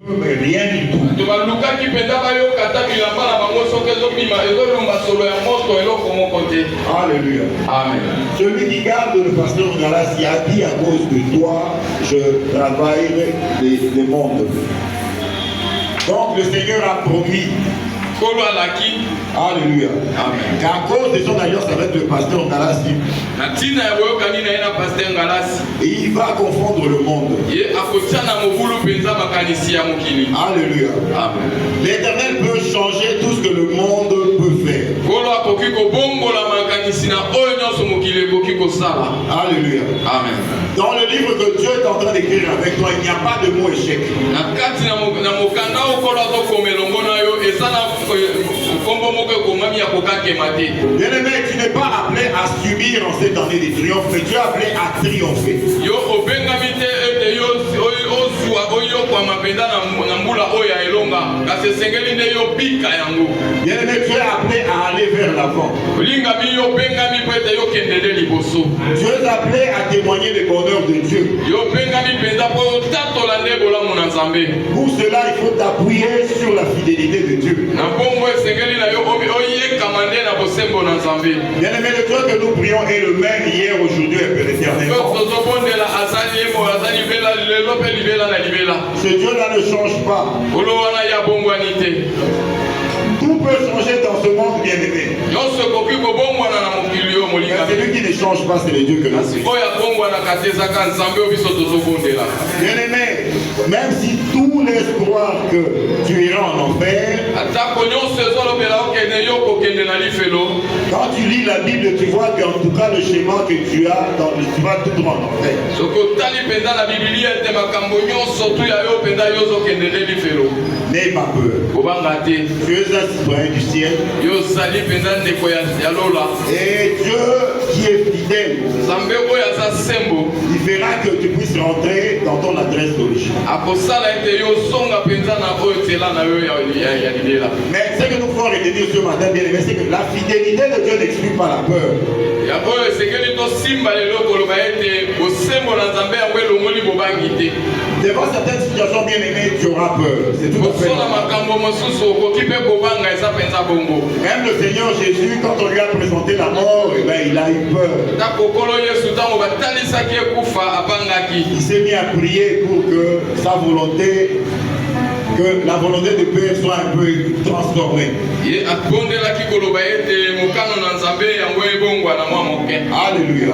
Mais rien du tout. Alléluia. Amen. Celui qui garde le pasteur Ngalas, il a dit à cause de toi, je travaille les mondes. Donc le Seigneur a promis. Alléluia. Amen. Qu'à cause de son alliance avec le pasteur Ngalas, il va confondre le monde. Alléluia. Amen. L'Éternel peut changer tout ce que le monde peut faire. Alléluia. Amen. Dans le livre que Dieu est en train d'écrire avec toi, il n'y a pas de mot échec. Bien-aimé, tu n'es pas appelé à subir en cette année de triomphe, mais tu es appelé à triompher. Bien-aimé, tu es appelé à aller vers l'avant. Tu es appelé à témoigner le bonheur de Dieu. Pour cela, il faut t'appuyer sur la fidélité de Dieu. Bien-aimé, le Dieu que nous prions est le même hier, aujourd'hui et éternellement. Ce Dieu-là ne change pas. Tout peut changer dans ce monde, bien-aimé. Celui qui ne change pas, c'est le Dieu que nous prions. Bien-aimé, même si tous laissent croire que tu iras en enfer, quand tu lis la Bible, tu vois qu'en tout cas le schéma que tu as, tu vas tout droit en enfer. N'aie pas peur. Tu es un citoyen du ciel. Et Dieu qui est fidèle, il fera que tu puisses rentrer dans ton adresse d'origine. Mais ce que nous pouvons retenir ce matin, bien aimé, c'est que la fidélité de Dieu n'exclut pas la peur. Devant certaines situations, bien aimées, tu auras peur. C'est tout à fait normal. Même le Seigneur Jésus, quand on lui a présenté la mort, eh ben, il a eu peur. Il s'est mis à prier pour que sa volonté, que la volonté de Père soit un peu transformée. Alléluia.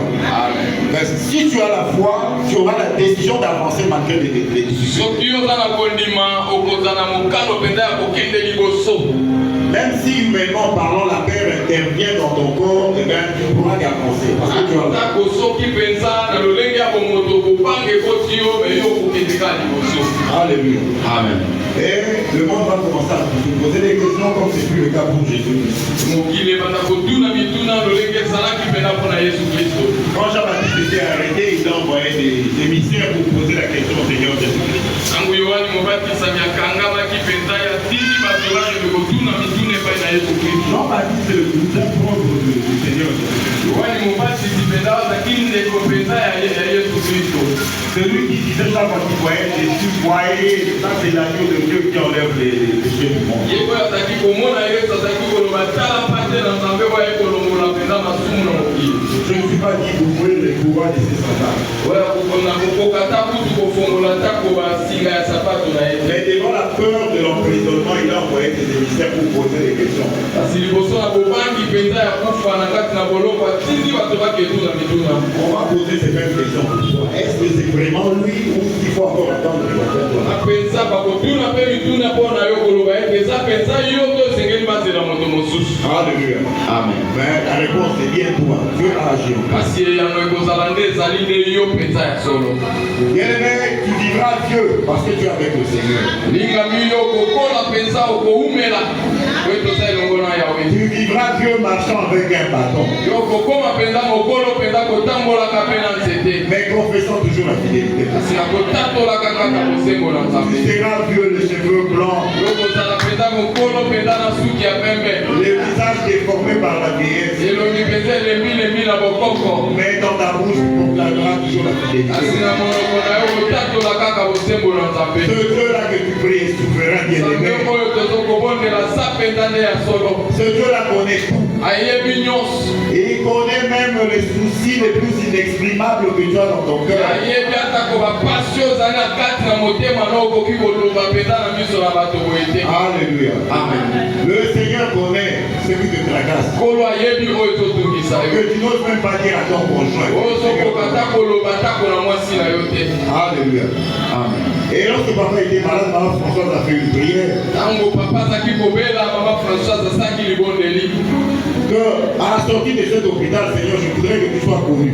Mais si tu as la foi, tu auras la décision d'avancer malgré les difficultés. Même si humainement parlant, la peur intervient dans ton corps, eh bien, tu pourras y avancer. Parce que tu as la Alléluia. Amen. Et le monde va commencer à te poser des questions comme c'est plus le cas pour Jésus. Quand Jean-Baptiste était arrêté, il a envoyé des missionnaires pour poser la question au Seigneur Jésus-Christ. Jean-Baptiste est le plus propre du Seigneur Jésus-Christ. Celui qui disait chaque fois qu'il voyait Jésus, voyez, ça c'est l'agneau de Dieu qui enlève les péchés du monde. Je ne suis pas dit que vous pouvez le pouvoir de ces sandales. Mais devant la peur de l'emprisonnement, il a envoyé des émissaires pour poser des questions. On va poser ces mêmes questions pour toi. Est-ce que c'est vraiment lui ou il faut encore attendre le Alléluia. Amen. Mais la réponse est bien toi. Dieu a agi. Bien-aimé, tu vivras Dieu parce que tu es avec le Seigneur. Tu vivras Dieu marchant avec un bâton. Mais confessons toujours la fidélité. Tu seras Dieu les cheveux blancs. Le visage déformé par la vieillesse. Mais dans ta bouche, tu proclameras toujours la fidélité. Ce Dieu-là que tu pries, Ce Dieu-là connaît tout. Et il connaît même les soucis les plus inexprimables que tu as dans ton cœur. Alléluia. Amen. Le Seigneur connaît ce qui te tracasse. Que tu n'oses même pas dire à ton conjoint. Alléluia. Amen. Et lorsque papa était malade, maman Françoise a fait une prière. Que à la sortie de cet hôpital, Seigneur, je voudrais que tu sois connu.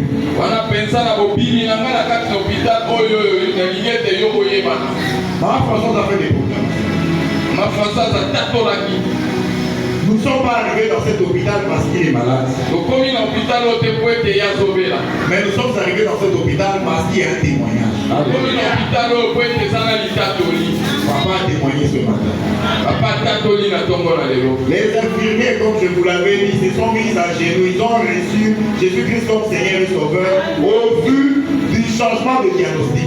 Maman Françoise a fait des problèmes. Nous ne sommes pas arrivés dans cet hôpital parce qu'il est malade. Mais nous sommes arrivés dans cet hôpital parce qu'il y a un témoignage. Papa a témoigné ce matin. Les infirmiers, comme je vous l'avais dit, se sont mis à genoux. Ils ont reçu Jésus-Christ comme Seigneur et Sauveur au vu du changement de diagnostic.